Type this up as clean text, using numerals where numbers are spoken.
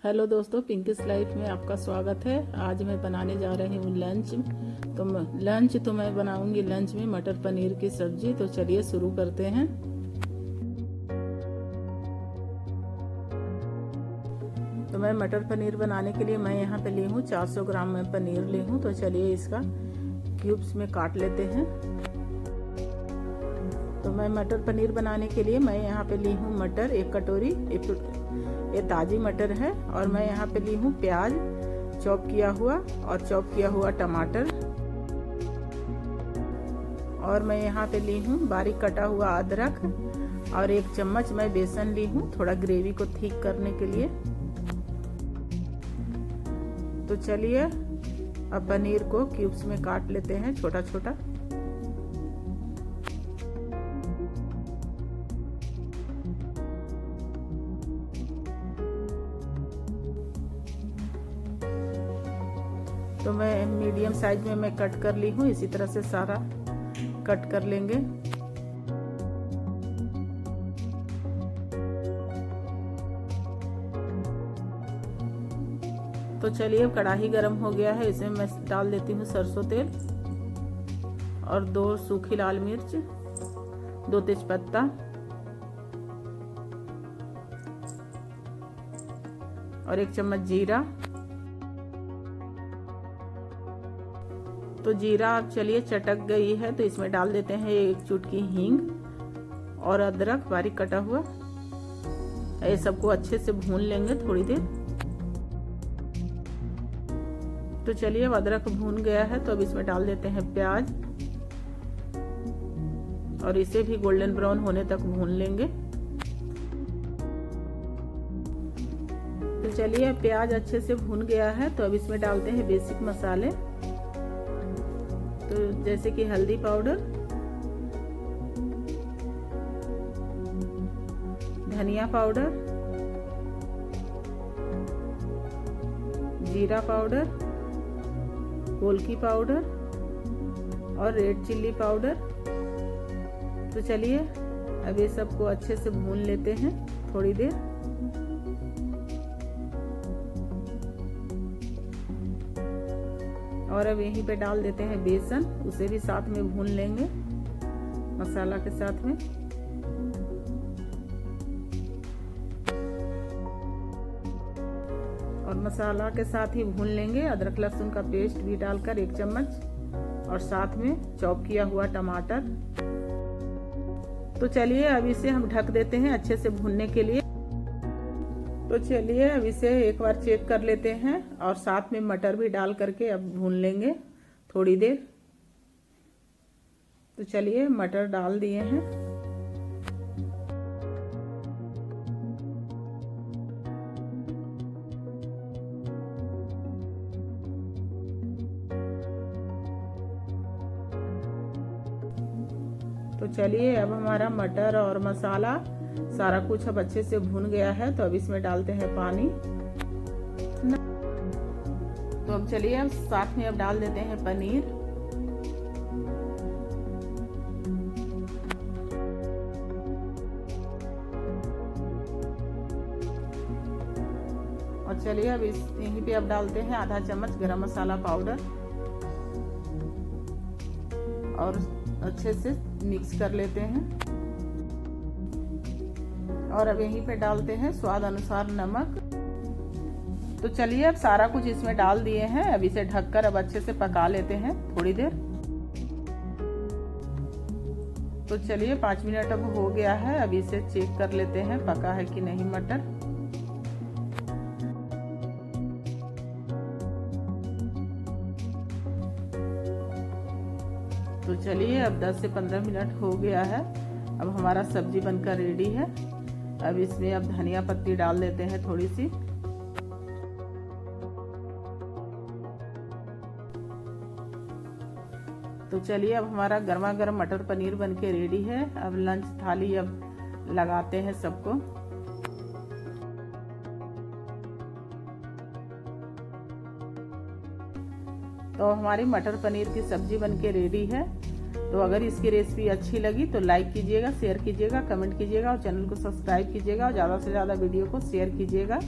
Hello दोस्तों, pinkish life में आपका स्वागत है। आज मैं बनाने जा रही हूँ लंच। तो मैं बनाऊंगी लंच में मटर पनीर की सब्जी। तो चलिए शुरू करते हैं। तो मैं मटर पनीर बनाने के लिए मैं यहाँ पे ली हूँ 400 ग्राम मैं पनीर ली हूँ। तो चलिए इसका क्यूब्स में काट लेते हैं। तो मैं मटर पनीर बनाने के लिए मैं यहाँ पे ली हूँ मटर 1 कटोरी, ये ताज़ी मटर है। और मैं यहाँ पे ली हूँ प्याज चॉप किया हुआ और चॉप किया हुआ टमाटर। और मैं यहाँ पे ली हूँ बारीक कटा हुआ अदरक और 1 चम्मच मैं बेसन ली हूँ थोड़ा ग्रेवी को ठीक करने के लिए। तो चलिए अब पनीर को क्यूब्स में काट लेते हैं छोटा छोटा। तो मैं मीडियम साइज में मैं कट कर ली हूँ। इसी तरह से सारा कट कर लेंगे। तो चलिए अब कढ़ाई गरम हो गया है, इसमें मैं डाल देती हूँ सरसों तेल और 2 सूखी लाल मिर्च, 2 तेजपत्ता और 1 चम्मच जीरा। तो जीरा अब चलिए चटक गई है तो इसमें डाल देते हैं 1 चुटकी हींग और अदरक बारीक कटा हुआ। ये सबको अच्छे से भून लेंगे थोड़ी देर। तो चलिए अब अदरक भून गया है तो अब इसमें डाल देते हैं प्याज और इसे भी गोल्डन ब्राउन होने तक भून लेंगे। तो चलिए प्याज अच्छे से भून गया है तो अब इसमें डालते हैं बेसिक मसाले। तो जैसे कि हल्दी पाउडर, धनिया पाउडर, जीरा पाउडर, कोल्की पाउडर और रेड चिल्ली पाउडर। तो चलिए अब ये सबको अच्छे से भून लेते हैं थोड़ी देर। और अब यहीं पे डाल देते हैं बेसन, उसे भी साथ में भून लेंगे मसाला के साथ में। और मसाला के साथ ही भून लेंगे अदरक लहसुन का पेस्ट भी डालकर 1 चम्मच और साथ में चॉप किया हुआ टमाटर। तो चलिए अब इसे हम ढक देते हैं अच्छे से भूनने के लिए। तो चलिए अब इसे एक बार चेक कर लेते हैं और साथ में मटर भी डाल करके अब भून लेंगे थोड़ी देर। तो चलिए मटर डाल दिए हैं। तो चलिए अब हमारा मटर और मसाला सारा कुछ अब अच्छे से भून गया है तो अब इसमें डालते हैं पानी। तो अब चलिए अब साथ में अब डाल देते हैं पनीर। और चलिए अब यहीं पे अब डालते हैं आधा चम्मच गरम मसाला पाउडर और अच्छे से मिक्स कर लेते हैं। और अब यहीं पे डालते हैं स्वाद अनुसार नमक। तो चलिए अब सारा कुछ इसमें डाल दिए हैं। अब इसे ढककर अब अच्छे से पका लेते हैं थोड़ी देर। तो चलिए 5 मिनट अब हो गया है। अब इसे चेक कर लेते हैं पका है कि नहीं मटर। तो चलिए अब 10 से 15 मिनट हो गया है। अब हमारा सब्जी बनकर रेडी है। अब इसमें अब धनिया पत्ती डाल देते हैं थोड़ी सी। तो चलिए अब हमारा गर्मा गर्म मटर पनीर बनके रेडी है। अब लंच थाली अब लगाते हैं सबको। तो हमारी मटर पनीर की सब्जी बनके रेडी है। तो अगर इसकी रेसिपी अच्छी लगी तो लाइक कीजिएगा, शेयर कीजिएगा, कमेंट कीजिएगा और चैनल को सब्सक्राइब कीजिएगा और ज़्यादा से ज़्यादा वीडियो को शेयर कीजिएगा।